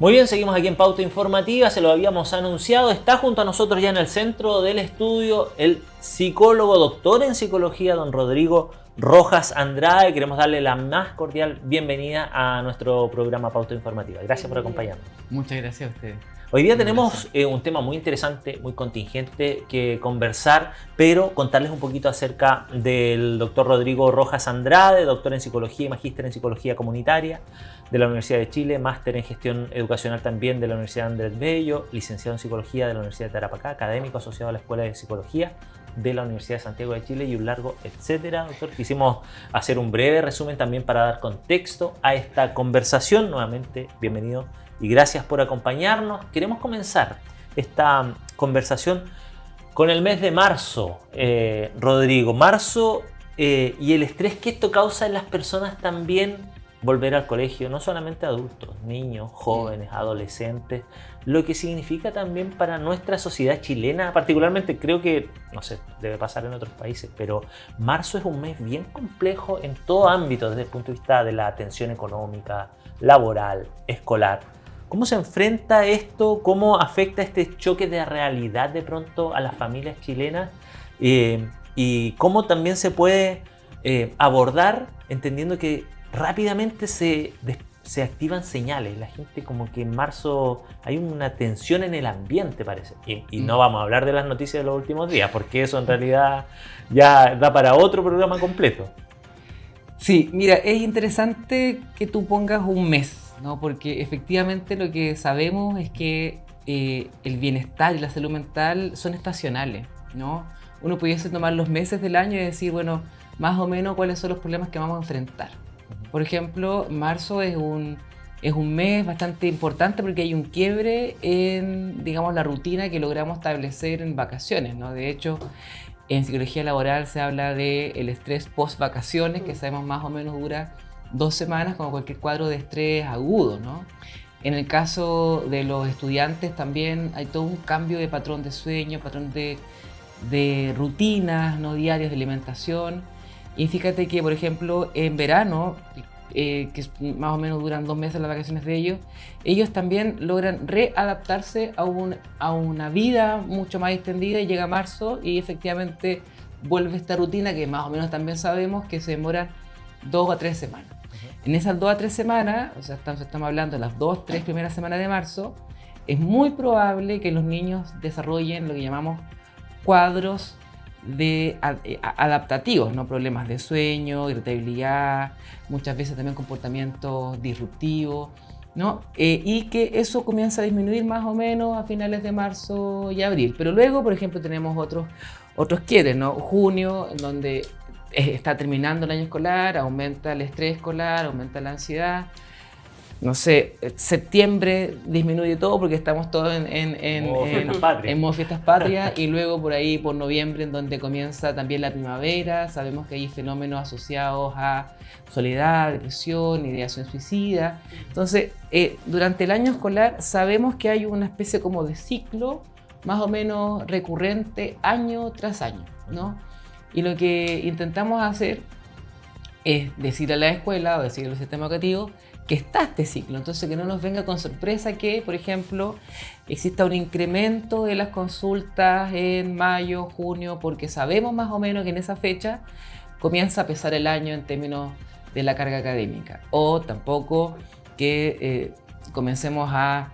Muy bien, seguimos aquí en Pauta Informativa, se lo habíamos anunciado, está junto a nosotros ya en el centro del estudio el psicólogo, doctor en psicología, don Rodrigo Rojas Andrade. Queremos darle la más cordial bienvenida a nuestro programa Pauta Informativa. Gracias por acompañarnos. Muchas gracias a ustedes. Hoy día tenemos un tema muy interesante, muy contingente que conversar, pero contarles un poquito acerca del doctor Rodrigo Rojas Andrade, doctor en psicología y magíster en psicología comunitaria de la Universidad de Chile, máster en gestión educacional también de la Universidad Andrés Bello, licenciado en psicología de la Universidad de Tarapacá, académico asociado a la Escuela de Psicología de la Universidad de Santiago de Chile y un largo etcétera. Doctor, quisimos hacer un breve resumen también para dar contexto a esta conversación. Nuevamente, bienvenido y gracias por acompañarnos. Queremos comenzar esta conversación con el mes de marzo, Rodrigo. Marzo y el estrés que esto causa en las personas también. Volver al colegio, no solamente adultos, niños, jóvenes, adolescentes, lo que significa también para nuestra sociedad chilena, particularmente creo que, no sé, debe pasar en otros países, pero marzo es un mes bien complejo en todo ámbito, desde el punto de vista de la atención económica, laboral, escolar. ¿Cómo se enfrenta esto? ¿Cómo afecta este choque de realidad de pronto a las familias chilenas? Y cómo también se puede abordar entendiendo que rápidamente se activan señales. La gente como que en marzo hay una tensión en el ambiente, parece. Y no vamos a hablar de las noticias de los últimos días, porque eso en realidad ya da para otro programa completo. Sí, mira, es interesante que tú pongas un mes, ¿no? Porque efectivamente lo que sabemos es que el bienestar y la salud mental son estacionales, ¿no? Uno pudiese tomar los meses del año y decir, bueno, más o menos cuáles son los problemas que vamos a enfrentar. Por ejemplo, marzo es un mes bastante importante porque hay un quiebre en, digamos, la rutina que logramos establecer en vacaciones, ¿no? De hecho, en psicología laboral se habla del estrés post-vacaciones, que sabemos más o menos dura 2 semanas, como cualquier cuadro de estrés agudo, ¿no? En el caso de los estudiantes también hay todo un cambio de patrón de sueño, patrón de rutinas no diarias de alimentación. Y fíjate que, por ejemplo, en verano, que más o menos duran 2 meses las vacaciones de ellos también logran readaptarse a una vida mucho más extendida y llega marzo y efectivamente vuelve esta rutina que más o menos también sabemos que se demora 2 a 3 semanas. En esas 2 a 3 semanas, o sea, estamos hablando de las 2 3 primeras semanas de marzo, es muy probable que los niños desarrollen lo que llamamos cuadros adaptativos, ¿no? Problemas de sueño, irritabilidad, muchas veces también comportamientos disruptivos, ¿no? Y que eso comienza a disminuir más o menos a finales de marzo y abril. Pero luego, por ejemplo, tenemos otros quiebres, ¿no? Junio, en donde está terminando el año escolar, aumenta el estrés escolar, aumenta la ansiedad. No sé, septiembre disminuye todo porque estamos todos en modo fiestas patrias y luego por ahí por noviembre en donde comienza también la primavera, sabemos que hay fenómenos asociados a soledad, depresión, ideación suicida. Entonces, durante el año escolar sabemos que hay una especie como de ciclo más o menos recurrente año tras año, ¿no? Y lo que intentamos hacer es decir a la escuela o decir al sistema educativo que está este ciclo, entonces que no nos venga con sorpresa que, por ejemplo, exista un incremento de las consultas en mayo, junio, porque sabemos más o menos que en esa fecha comienza a pesar el año en términos de la carga académica, o tampoco que comencemos a,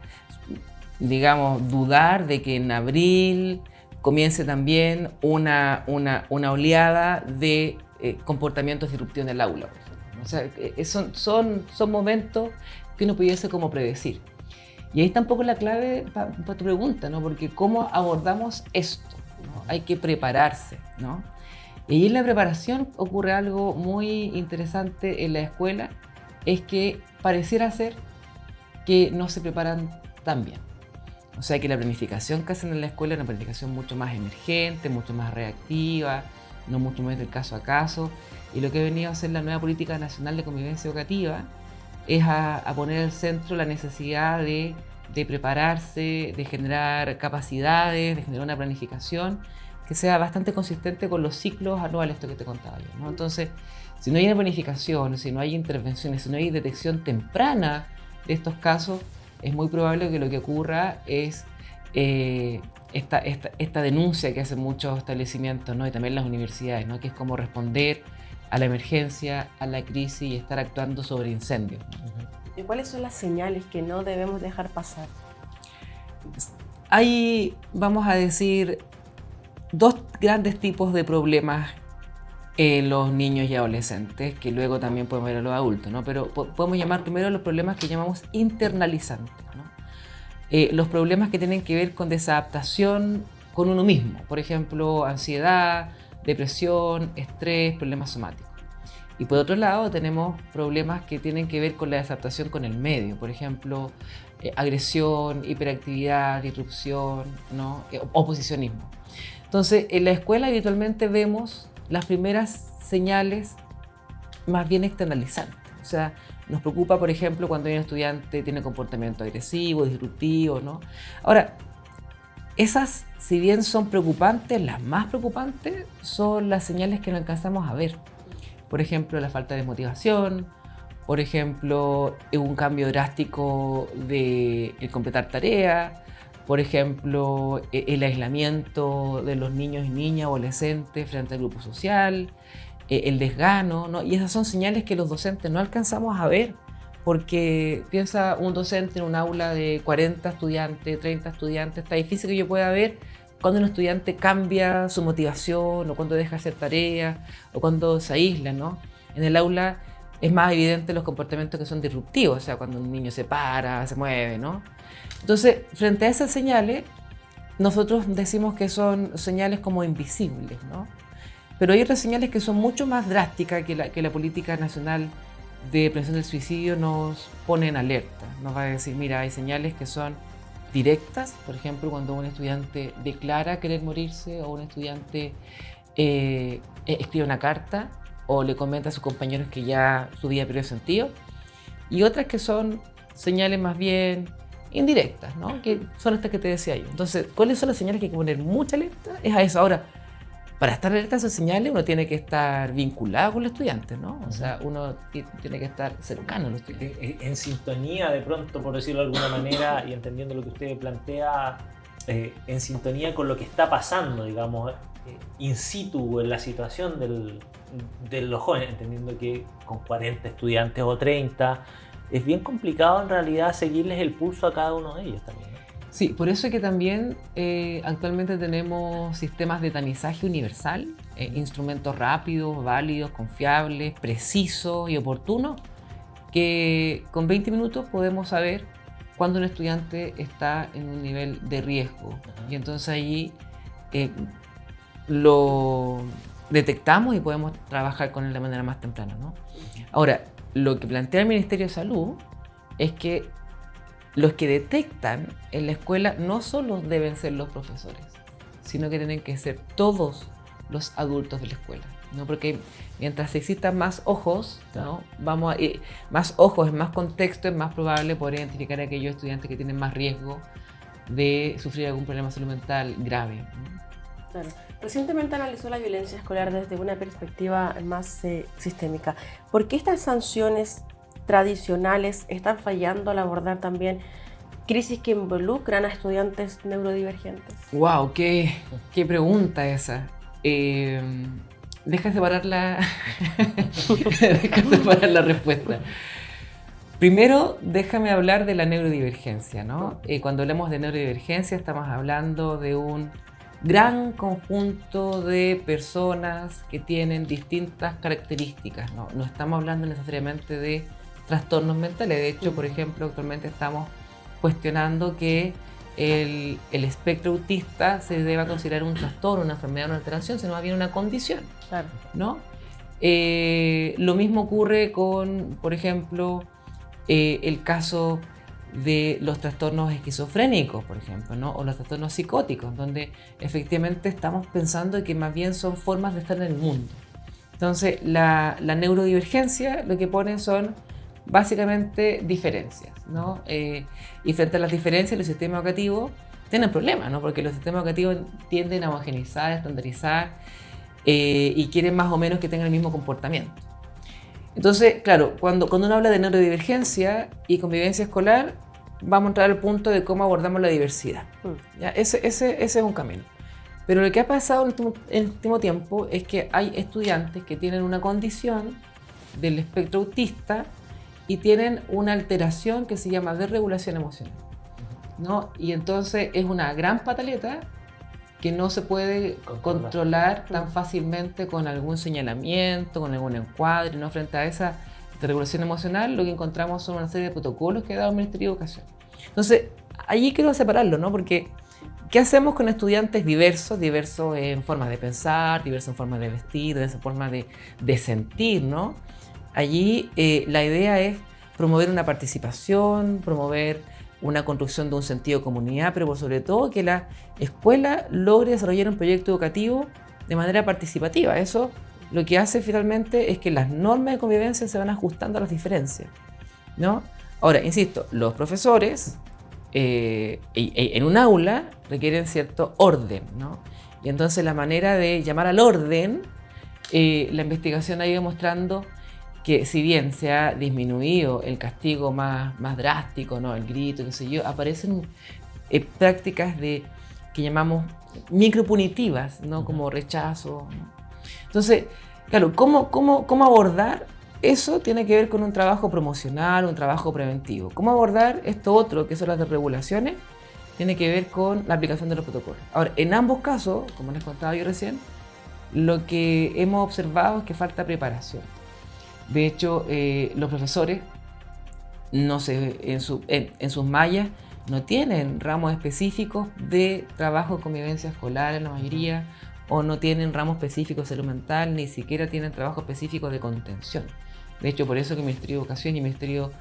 digamos, dudar de que en abril comience también una oleada de comportamientos disruptivos en el aula. O sea, son momentos que uno pudiese como predecir. Y ahí está un poco la clave para tu pregunta, ¿no? Porque ¿cómo abordamos esto? ¿No? Hay que prepararse, ¿no? Y ahí en la preparación ocurre algo muy interesante en la escuela, es que pareciera ser que no se preparan tan bien. O sea, que la planificación que hacen en la escuela es una planificación mucho más emergente, mucho más reactiva, no mucho más del caso a caso. Y lo que ha venido a hacer la nueva Política Nacional de Convivencia Educativa es a poner al centro la necesidad de prepararse, de generar capacidades, de generar una planificación que sea bastante consistente con los ciclos anuales, esto que te contaba yo, ¿no? Entonces, si no hay una planificación, si no hay intervenciones, si no hay detección temprana de estos casos, es muy probable que lo que ocurra es esta denuncia que hacen muchos establecimientos, ¿no? Y también las universidades, ¿no? Que es como responder a la emergencia, a la crisis y estar actuando sobre incendios. ¿Y cuáles son las señales que no debemos dejar pasar? Hay, vamos a decir, dos grandes tipos de problemas en los niños y adolescentes, que luego también podemos ver a los adultos, ¿no? Pero podemos llamar primero los problemas que llamamos internalizantes, ¿no? Los problemas que tienen que ver con desadaptación con uno mismo, por ejemplo, ansiedad, depresión, estrés, problemas somáticos. Y por otro lado tenemos problemas que tienen que ver con la desadaptación con el medio, por ejemplo, agresión, hiperactividad, disrupción, ¿no? Oposicionismo. Entonces, en la escuela habitualmente vemos las primeras señales más bien externalizantes. O sea, nos preocupa, por ejemplo, cuando hay un estudiante tiene comportamiento agresivo, disruptivo, ¿no? Ahora, esas, si bien son preocupantes, las más preocupantes son las señales que no alcanzamos a ver. Por ejemplo, la falta de motivación, por ejemplo, un cambio drástico de completar tareas, por ejemplo, el aislamiento de los niños y niñas, adolescentes frente al grupo social, el desgano, ¿no? Y esas son señales que los docentes no alcanzamos a ver, porque piensa un docente en un aula de 40 estudiantes, 30 estudiantes, está difícil que yo pueda ver cuando un estudiante cambia su motivación, o cuando deja de hacer tareas, o cuando se aísla, ¿no? En el aula es más evidente los comportamientos que son disruptivos, o sea, cuando un niño se para, se mueve, ¿no? Entonces, frente a esas señales, nosotros decimos que son señales como invisibles, ¿no? Pero hay otras señales que son mucho más drásticas que la Política Nacional de Prevención del Suicidio nos pone en alerta. Nos va a decir, mira, hay señales que son directas, por ejemplo, cuando un estudiante declara querer morirse o un estudiante escribe una carta o le comenta a sus compañeros que ya su vida perdió sentido, y otras que son señales más bien indirectas, ¿no? Que son estas que te decía yo. Entonces, ¿cuáles son las señales que hay que poner mucha alerta? Es a eso. Ahora, para estar alerta a esas señales uno tiene que estar vinculado con los estudiantes, ¿no? O sea, uno tiene que estar cercano a los estudiantes. En sintonía, de pronto, por decirlo de alguna manera, y entendiendo lo que usted plantea, en sintonía con lo que está pasando, digamos, in situ en la situación de los jóvenes, entendiendo que con 40 estudiantes o 30, es bien complicado en realidad seguirles el pulso a cada uno de ellos también, ¿no? Sí, por eso es que también actualmente tenemos sistemas de tamizaje universal, instrumentos rápidos, válidos, confiables, precisos y oportunos, que con 20 minutos podemos saber cuando un estudiante está en un nivel de riesgo. Y entonces allí lo detectamos y podemos trabajar con él de manera más temprana, ¿no? Ahora, lo que plantea el Ministerio de Salud es que los que detectan en la escuela no solo deben ser los profesores, sino que tienen que ser todos los adultos de la escuela, ¿no? Porque mientras existan más ojos, ¿no? Más ojos, en más contexto, es más probable poder identificar a aquellos estudiantes que tienen más riesgo de sufrir algún problema de salud mental grave, ¿no? Claro. Recientemente analizó la violencia escolar desde una perspectiva más sistémica. ¿Por qué estas sanciones tradicionales están fallando al abordar también crisis que involucran a estudiantes neurodivergentes? ¡Wow! ¡Qué pregunta esa! Deja separar la respuesta. Primero, déjame hablar de la neurodivergencia, ¿no? Cuando hablamos de neurodivergencia estamos hablando de un gran conjunto de personas que tienen distintas características, ¿no? No estamos hablando necesariamente de trastornos mentales. De hecho, por ejemplo, actualmente estamos cuestionando que el espectro autista se deba considerar un trastorno, una enfermedad, una alteración, sino más bien una condición, Claro. ¿no? Lo mismo ocurre con, por ejemplo, el caso de los trastornos esquizofrénicos, por ejemplo, ¿no? O los trastornos psicóticos, donde efectivamente estamos pensando que más bien son formas de estar en el mundo. Entonces, la neurodivergencia lo que pone son básicamente diferencias, ¿no? Y frente a las diferencias, los sistemas educativos tienen problemas, ¿no? Porque los sistemas educativos tienden a homogeneizar, a estandarizar y quieren más o menos que tengan el mismo comportamiento. Entonces, claro, cuando uno habla de neurodivergencia y convivencia escolar, vamos a entrar al punto de cómo abordamos la diversidad. ¿Ya? Ese es un camino. Pero lo que ha pasado en el último tiempo es que hay estudiantes que tienen una condición del espectro autista y tienen una alteración que se llama desregulación emocional, ¿no? Y entonces es una gran pataleta que no se puede controlar tan fácilmente con algún señalamiento, con algún encuadre, ¿no? Frente a esa desregulación emocional, lo que encontramos son una serie de protocolos que ha dado el Ministerio de Educación. Entonces, allí quiero separarlo, ¿no? Porque ¿qué hacemos con estudiantes diversos en formas de pensar, diversos en formas de vestir, diversas en formas de sentir, ¿no? Allí la idea es promover una participación, promover una construcción de un sentido de comunidad, pero por sobre todo que la escuela logre desarrollar un proyecto educativo de manera participativa. Eso lo que hace finalmente es que las normas de convivencia se van ajustando a las diferencias, ¿no? Ahora, insisto, los profesores en un aula requieren cierto orden, ¿no? Y entonces la manera de llamar al orden, la investigación ha ido mostrando que si bien se ha disminuido el castigo más drástico, ¿no? El grito, qué sé yo, aparecen prácticas que llamamos micropunitivas, ¿no? Como rechazo, ¿no? Entonces, claro, ¿cómo abordar eso? Tiene que ver con un trabajo promocional, un trabajo preventivo. ¿Cómo abordar esto otro, que son las desregulaciones? Tiene que ver con la aplicación de los protocolos. Ahora, en ambos casos, como les contaba yo recién, lo que hemos observado es que falta preparación. De hecho, los profesores en sus mallas no tienen ramos específicos de trabajo de convivencia escolar en la mayoría, o no tienen ramos específicos de salud mental, ni siquiera tienen trabajo específico de contención. De hecho, por eso que el Ministerio de Educación y el Ministerio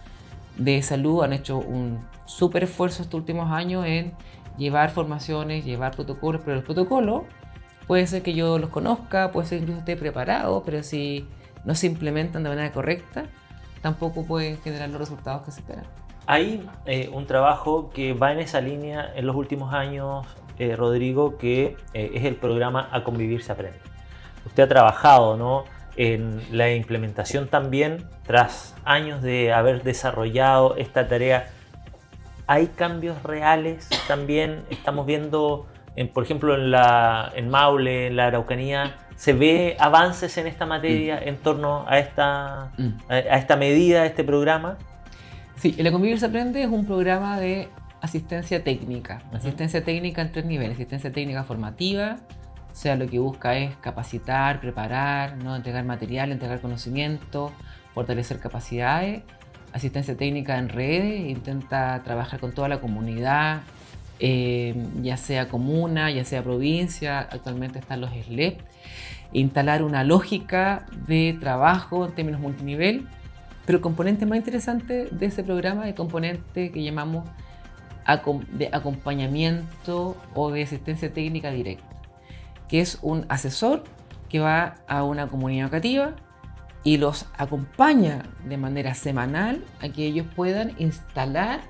de Salud han hecho un súper esfuerzo estos últimos años en llevar formaciones, llevar protocolos, pero los protocolos puede ser que yo los conozca, puede ser que incluso esté preparado, pero si no se implementan de manera correcta, tampoco pueden generar los resultados que se esperan. Hay un trabajo que va en esa línea en los últimos años, Rodrigo, que es el programa A Convivir se Aprende. Usted ha trabajado, ¿no?, en la implementación también, tras años de haber desarrollado esta tarea. ¿Hay cambios reales también? Estamos viendo, por ejemplo, en Maule, en la Araucanía, ¿se ve avances en esta materia en torno a esta medida, a este programa? Sí, el A Convivir se Aprende es un programa de asistencia técnica. Asistencia técnica en 3 niveles. Asistencia técnica formativa, o sea, lo que busca es capacitar, preparar, ¿no? Entregar material, entregar conocimiento, fortalecer capacidades. Asistencia técnica en redes, intenta trabajar con toda la comunidad, ya sea comuna, ya sea provincia, actualmente están los SLEP. Instalar una lógica de trabajo en términos multinivel, pero el componente más interesante de ese programa es el componente que llamamos de acompañamiento o de asistencia técnica directa, que es un asesor que va a una comunidad educativa y los acompaña de manera semanal a que ellos puedan instalar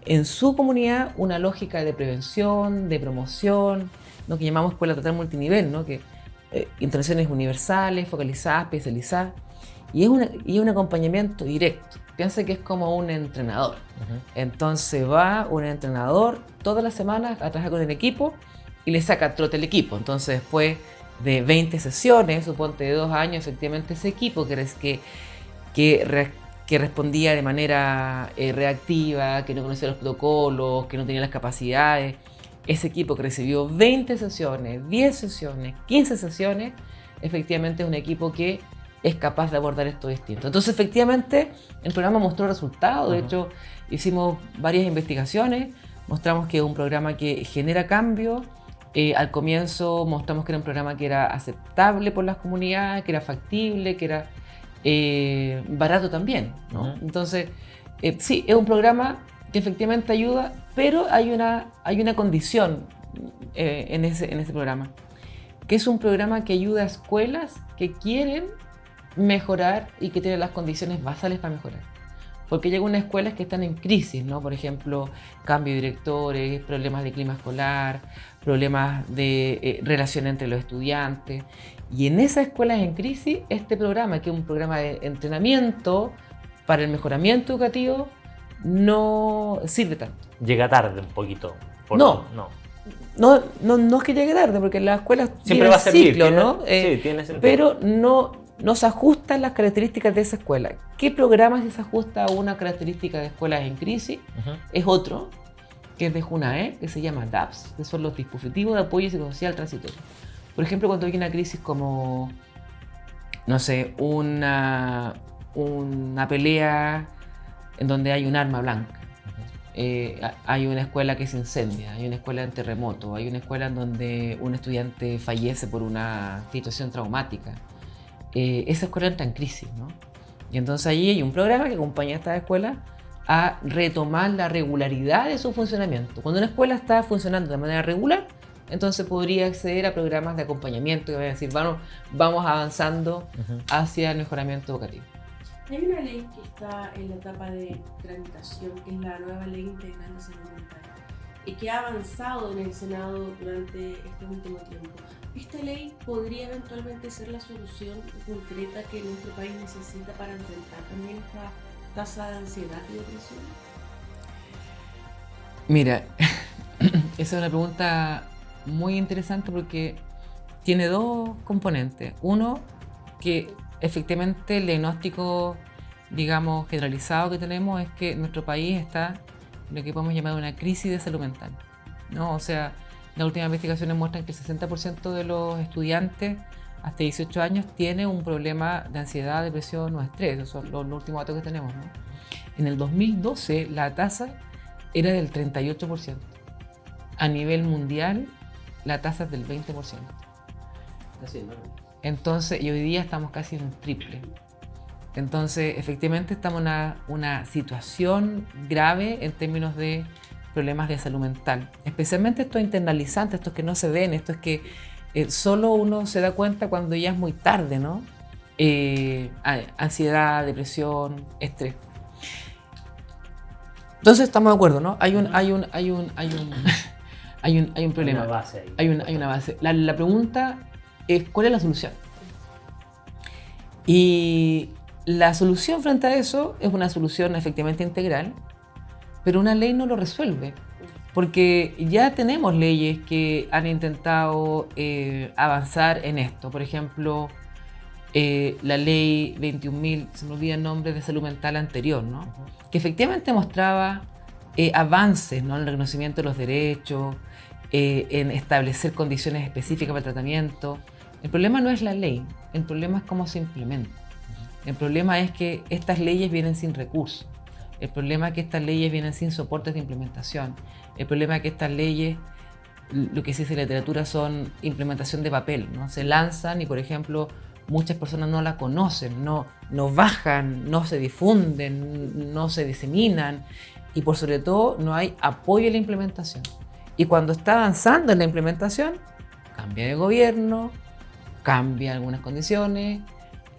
en su comunidad una lógica de prevención, de promoción, lo que llamamos escuela total multinivel, ¿no? Que intervenciones universales, focalizadas, especializadas, y es un acompañamiento directo. Piensa que es como un entrenador. Entonces va un entrenador todas las semanas a trabajar con el equipo y le saca a trote el equipo. Entonces, después de 20 sesiones, suponte de 2 años, efectivamente ese equipo que respondía de manera reactiva, que no conocía los protocolos, que no tenía las capacidades, ese equipo que recibió 20 sesiones, 10 sesiones, 15 sesiones, efectivamente es un equipo que es capaz de abordar esto distinto. Entonces, efectivamente, el programa mostró resultados. De hecho, hicimos varias investigaciones, mostramos que es un programa que genera cambio. Al comienzo mostramos que era un programa que era aceptable por las comunidades, que era factible, que era barato también, ¿no? Entonces, sí, es un programa que efectivamente ayuda, pero hay una condición en ese programa, que es un programa que ayuda a escuelas que quieren mejorar y que tienen las condiciones basales para mejorar. Porque hay algunas escuelas que están en crisis, ¿no? Por ejemplo, cambio de directores, problemas de clima escolar, problemas de relación entre los estudiantes. Y en esas escuelas en crisis, este programa, que es un programa de entrenamiento para el mejoramiento educativo, no sirve tanto. Llega tarde un poquito. No. no. No es que llegue tarde, porque las escuelas Siempre va a servir, ciclo, ¿no? Sí, tiene sentido. Pero no se ajustan las características de esa escuela. ¿Qué programa se ajusta a una característica de escuelas en crisis? Es otro, que es de JUNAE, que se llama DAPS, que son los dispositivos de apoyo psicosocial transitorio. Por ejemplo, cuando hay una crisis como, no sé, una pelea en donde hay un arma blanca. Hay una escuela que se incendia, hay una escuela en terremoto, hay una escuela en donde un estudiante fallece por una situación traumática. Esa escuela entra en crisis, ¿no? Y entonces allí hay un programa que acompaña a estas escuelas a retomar la regularidad de su funcionamiento. Cuando una escuela está funcionando de manera regular, entonces podría acceder a programas de acompañamiento que van a decir, vamos avanzando hacia el mejoramiento educativo. Hay una ley que está en la etapa de tramitación, que es la nueva Ley Integral de Salud Mental, y que ha avanzado en el Senado durante este último tiempo. ¿Esta ley podría eventualmente ser la solución concreta que nuestro país necesita para enfrentar también esta tasa de ansiedad y depresión? Mira, esa es una pregunta muy interesante porque tiene dos componentes. Uno, que efectivamente el diagnóstico, digamos, generalizado que tenemos es que nuestro país está en lo que podemos llamar una crisis de salud mental, ¿no? O sea, las últimas investigaciones muestran que el 60% de los estudiantes hasta 18 años tiene un problema de ansiedad, depresión o estrés. Esos son los últimos datos que tenemos, ¿no? En el 2012 la tasa era del 38%. A nivel mundial la tasa es del 20%. Así, ¿no? Entonces, y hoy día estamos casi en un triple. Entonces, efectivamente estamos en una situación grave en términos de problemas de salud mental. Especialmente estos internalizantes, estos que no se ven, estos que solo uno se da cuenta cuando ya es muy tarde, ¿no? Ansiedad, depresión, estrés. Entonces estamos de acuerdo, ¿no? Hay un problema. Una base ahí. Hay una base. La pregunta es, ¿cuál es la solución? Y la solución frente a eso es una solución efectivamente integral, pero una ley no lo resuelve, porque ya tenemos leyes que han intentado avanzar en esto. Por ejemplo, la ley 21.000, se me olvida el nombre, de salud mental anterior, ¿no? Que efectivamente mostraba avances, ¿no? En el reconocimiento de los derechos, en establecer condiciones específicas para el tratamiento. El problema no es la ley, el problema es cómo se implementa. El problema es que estas leyes vienen sin recursos. El problema es que estas leyes vienen sin soportes de implementación. El problema es que estas leyes, lo que se dice en la literatura, son implementación de papel, ¿no? Se lanzan y, por ejemplo, muchas personas no la conocen, no bajan, no se difunden, no se diseminan y, por sobre todo, no hay apoyo en la implementación. Y cuando está avanzando en la implementación, cambia de gobierno, cambia algunas condiciones,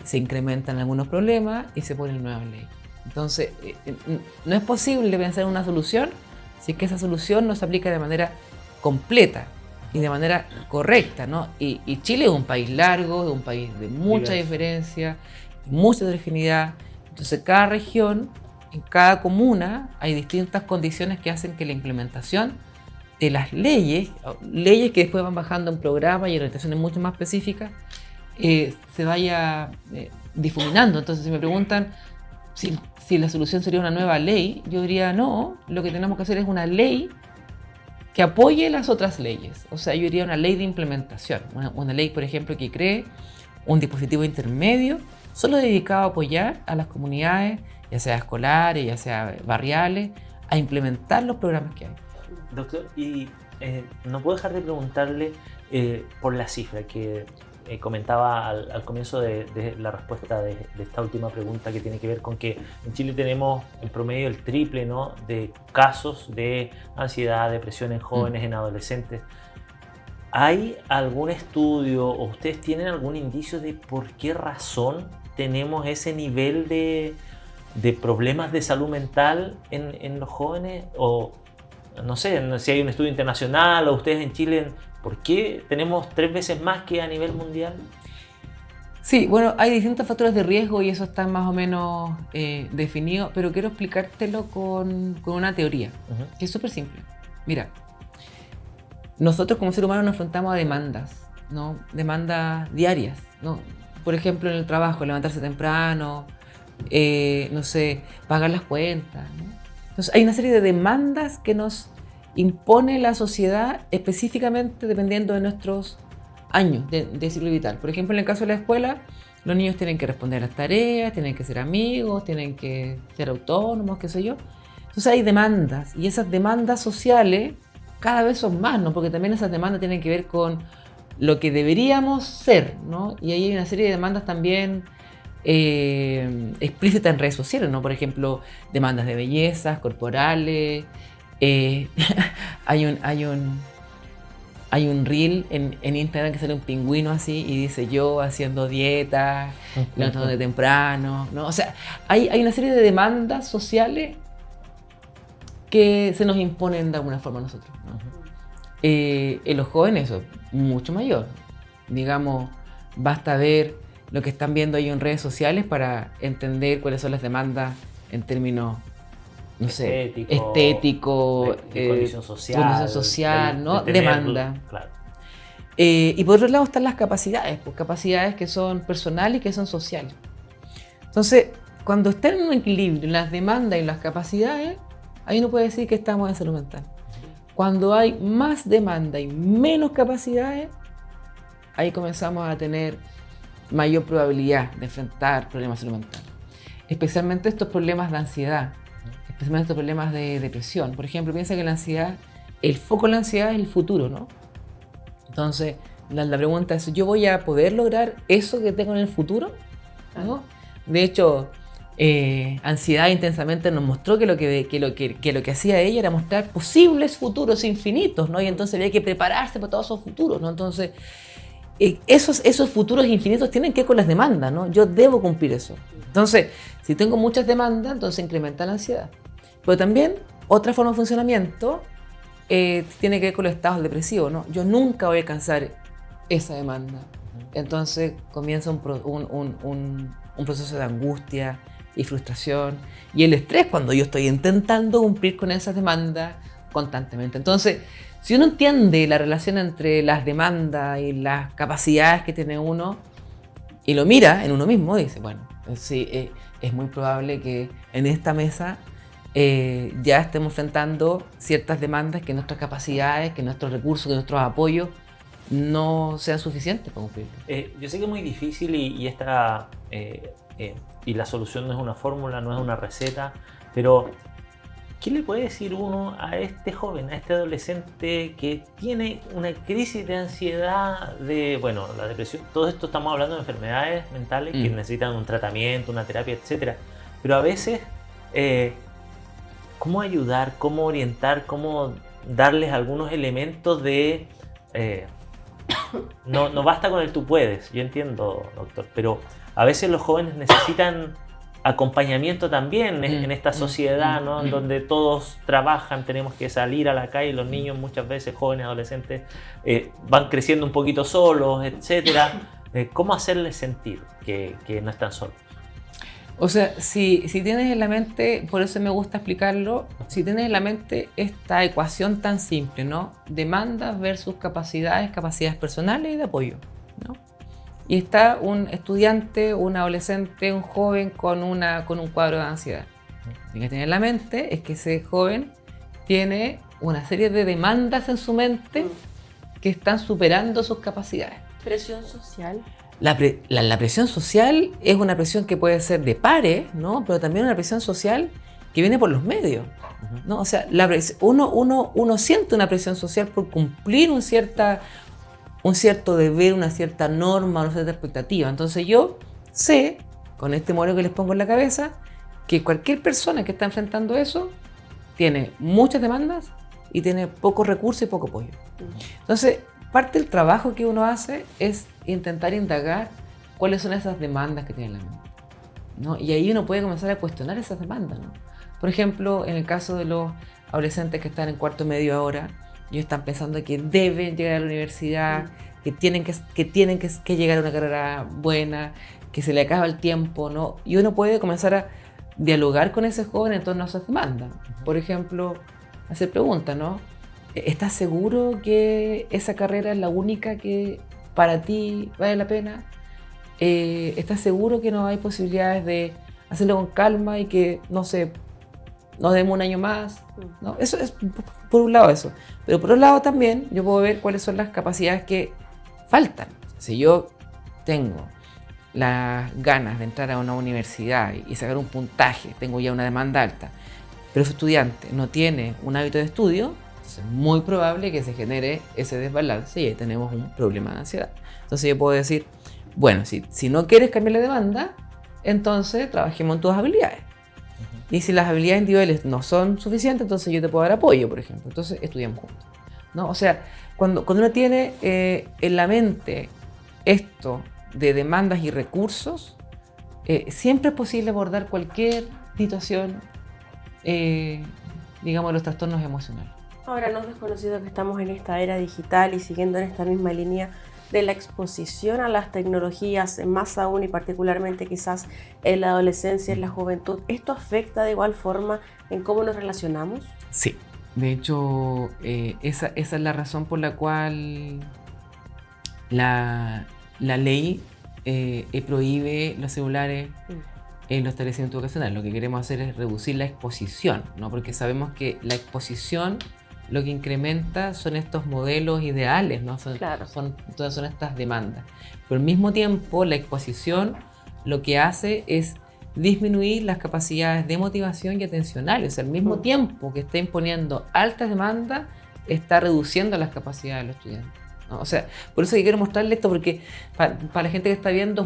se incrementan algunos problemas y se ponen nuevas leyes. Entonces, no es posible pensar en una solución si es que esa solución no se aplica de manera completa y de manera correcta, ¿no? Y Chile es un país largo, es un país de mucha diferencia, mucha heterogeneidad. Entonces, cada región, en cada comuna, hay distintas condiciones que hacen que la implementación de las leyes que después van bajando en programas y orientaciones mucho más específicas, se vaya difuminando. Entonces, si me preguntan si la solución sería una nueva ley, yo diría no, lo que tenemos que hacer es una ley que apoye las otras leyes. O sea, yo diría una ley de implementación, una ley, por ejemplo, que cree un dispositivo intermedio solo dedicado a apoyar a las comunidades, ya sea escolares, ya sea barriales, a implementar los programas que hay. Doctor, y no puedo dejar de preguntarle por la cifra que comentaba al comienzo de la respuesta de esta última pregunta, que tiene que ver con que en Chile tenemos en promedio el triple, ¿no?, de casos de ansiedad, depresión en jóvenes, en adolescentes. ¿Hay algún estudio o ustedes tienen algún indicio de por qué razón tenemos ese nivel de problemas de salud mental en los jóvenes? O no sé si hay un estudio internacional o ustedes en Chile, ¿por qué tenemos 3 veces más que a nivel mundial? Sí, bueno, hay distintos factores de riesgo y eso está más o menos definido, pero quiero explicártelo con una teoría, que es súper simple. Mira, nosotros como seres humanos nos enfrentamos a demandas, ¿no? Demandas diarias, ¿no? Por ejemplo, en el trabajo, levantarse temprano, no sé, pagar las cuentas, ¿no? Entonces, hay una serie de demandas que nos impone la sociedad específicamente dependiendo de nuestros años de ciclo vital. Por ejemplo, en el caso de la escuela, los niños tienen que responder a las tareas, tienen que ser amigos, tienen que ser autónomos, qué sé yo. Entonces hay demandas y esas demandas sociales cada vez son más, ¿no? Porque también esas demandas tienen que ver con lo que deberíamos ser, ¿no? Y ahí hay una serie de demandas también explícitas en redes sociales, ¿no? Por ejemplo, demandas de bellezas corporales. Hay un reel en Instagram que sale un pingüino así y dice yo haciendo dieta, levantándome temprano, ¿no? O sea, hay una serie de demandas sociales que se nos imponen de alguna forma a nosotros, ¿no? En los jóvenes eso es mucho mayor. Digamos, basta ver lo que están viendo ahí en redes sociales para entender cuáles son las demandas en términos, no sé, estético, de condición social, ¿no? de tener, demanda. Claro. Y por otro lado están las capacidades, pues capacidades que son personales y que son sociales. Entonces, cuando están en un equilibrio las demandas y las capacidades, ahí uno puede decir que estamos en salud mental. Cuando hay más demanda y menos capacidades, ahí comenzamos a tener mayor probabilidad de enfrentar problemas de salud mental. Especialmente estos problemas de ansiedad, especialmente estos problemas de depresión. Por ejemplo, piensa que la ansiedad, el foco de la ansiedad es el futuro, ¿no? Entonces, la pregunta es, ¿yo voy a poder lograr eso que tengo en el futuro? ¿No? De hecho, Ansiedad Intensamente nos mostró que lo que hacía ella era mostrar posibles futuros infinitos, ¿no? Y entonces había que prepararse para todos esos futuros, ¿no? Entonces, esos futuros infinitos tienen que ver con las demandas, ¿no? Yo debo cumplir eso. Entonces, si tengo muchas demandas, entonces incrementa la ansiedad. Pero también, otra forma de funcionamiento tiene que ver con los estados depresivos, ¿no? Yo nunca voy a alcanzar esa demanda. Entonces comienza un proceso de angustia y frustración y el estrés cuando yo estoy intentando cumplir con esas demandas constantemente. Entonces, si uno entiende la relación entre las demandas y las capacidades que tiene uno y lo mira en uno mismo, dice, bueno, sí, es muy probable que en esta mesa ya estemos enfrentando ciertas demandas que nuestras capacidades, que nuestros recursos, que nuestros apoyos no sean suficientes para cumplirlo. Yo sé que es muy difícil y la solución no es una fórmula, no es una receta, pero ¿qué le puede decir uno a este joven, a este adolescente que tiene una crisis de ansiedad, bueno, la depresión? Todo esto estamos hablando de enfermedades mentales que necesitan un tratamiento, una terapia, etc. Pero a veces, ¿cómo ayudar, cómo orientar, cómo darles algunos elementos de... No basta con el tú puedes, yo entiendo, doctor, pero a veces los jóvenes necesitan acompañamiento también en esta sociedad, ¿no? En donde todos trabajan, tenemos que salir a la calle, los niños muchas veces, jóvenes, adolescentes, van creciendo un poquito solos, etc. ¿Cómo hacerles sentir que no están solos? O sea, si tienes en la mente, por eso me gusta explicarlo, si tienes en la mente esta ecuación tan simple, ¿no? Demandas versus capacidades personales y de apoyo, ¿no? Y está un estudiante, un adolescente, un joven con un cuadro de ansiedad. Lo que tiene en la mente es que ese joven tiene una serie de demandas en su mente que están superando sus capacidades. Presión social. La presión social es una presión que puede ser de pares, ¿no? Pero también una presión social que viene por los medios, ¿no? O sea, uno siente una presión social por cumplir un cierto deber, una cierta norma, una cierta expectativa. Entonces yo sé, con este modelo que les pongo en la cabeza, que cualquier persona que está enfrentando eso tiene muchas demandas y tiene pocos recursos y poco apoyo. Entonces, parte del trabajo que uno hace es intentar indagar cuáles son esas demandas que tiene la mente, ¿no? Y ahí uno puede comenzar a cuestionar esas demandas, ¿no? Por ejemplo, en el caso de los adolescentes que están en cuarto medio ahora, ellos están pensando que deben llegar a la universidad, que tienen que llegar a una carrera buena, que se le acaba el tiempo, ¿no? Y uno puede comenzar a dialogar con ese joven en torno a sus demandas. Por ejemplo, hacer preguntas, ¿no? ¿Estás seguro que esa carrera es la única que para ti vale la pena? ¿Estás seguro que no hay posibilidades de hacerlo con calma y que, no sé, nos demos un año más? ¿No? Eso es por un lado eso. Pero por otro lado también yo puedo ver cuáles son las capacidades que faltan. Si yo tengo las ganas de entrar a una universidad y sacar un puntaje, tengo ya una demanda alta, pero ese estudiante no tiene un hábito de estudio, entonces es muy probable que se genere ese desbalance y ahí tenemos un problema de ansiedad. Entonces yo puedo decir, bueno, si no quieres cambiar la demanda, entonces trabajemos en tus habilidades. Y si las habilidades individuales no son suficientes, entonces yo te puedo dar apoyo, por ejemplo. Entonces estudiamos juntos, ¿no? O sea, cuando uno tiene en la mente esto de demandas y recursos, siempre es posible abordar cualquier situación, digamos, de los trastornos emocionales. Ahora, no es desconocido que estamos en esta era digital y siguiendo en esta misma línea de la exposición a las tecnologías, más aún y particularmente quizás en la adolescencia, en la juventud, ¿esto afecta de igual forma en cómo nos relacionamos? Sí, de hecho, esa es la razón por la cual la ley prohíbe los celulares en los establecimientos educacionales. Lo que queremos hacer es reducir la exposición, ¿no? Porque sabemos que la exposición lo que incrementa son estos modelos ideales, ¿no? Todas son estas demandas. Pero al mismo tiempo, la exposición lo que hace es disminuir las capacidades de motivación y atencionales. O sea, al mismo tiempo que está imponiendo altas demandas, está reduciendo las capacidades de los estudiantes, ¿no? O sea, por eso que quiero mostrarle esto, porque para la gente que está viendo a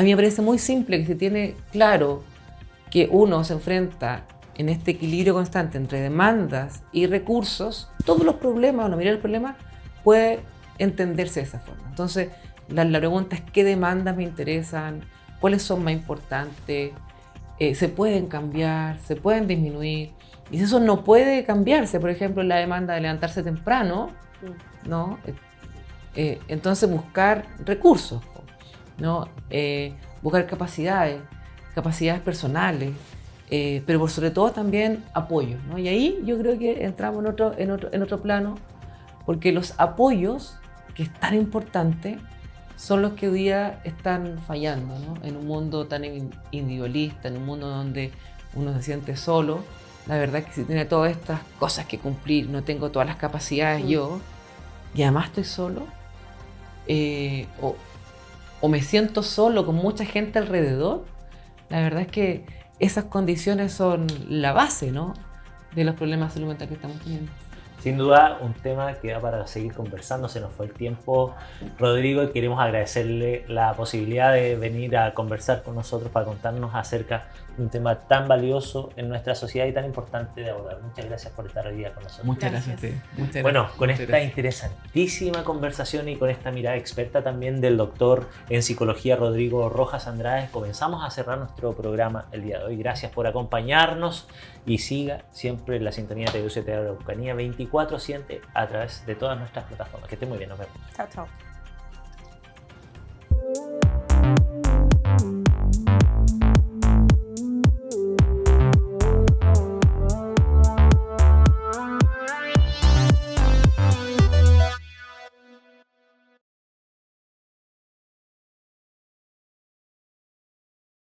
mí me parece muy simple que se tiene claro que uno se enfrenta en este equilibrio constante entre demandas y recursos, todos los problemas, o mirar el problema, puede entenderse de esa forma. Entonces, la pregunta es qué demandas me interesan, cuáles son más importantes, se pueden cambiar, se pueden disminuir. Y si eso no puede cambiarse, por ejemplo, la demanda de levantarse temprano, ¿no? Entonces buscar recursos, ¿no? Buscar capacidades personales, pero por sobre todo también apoyos, ¿no? Y ahí yo creo que entramos en otro plano, porque los apoyos, que es tan importante, son los que hoy día están fallando, ¿no? En un mundo tan individualista, en un mundo donde uno se siente solo. La verdad es que si tiene todas estas cosas que cumplir, no tengo todas las capacidades yo, y además estoy solo, o me siento solo con mucha gente alrededor, la verdad es que esas condiciones son la base, ¿no?, de los problemas de salud mental que estamos teniendo. Sin duda, un tema que da para seguir conversando. Se nos fue el tiempo, Rodrigo, y queremos agradecerle la posibilidad de venir a conversar con nosotros para contarnos acerca de un tema tan valioso en nuestra sociedad y tan importante de abordar. Muchas gracias por estar hoy día con nosotros. Muchas gracias a ustedes. Bueno, con esta interesantísima conversación y con esta mirada experta también del doctor en psicología Rodrigo Rojas Andrade, comenzamos a cerrar nuestro programa el día de hoy. Gracias por acompañarnos y siga siempre en la sintonía de UCT Araucanía 24/7 a través de todas nuestras plataformas. Que esté muy bien, nos vemos. Chao, chao.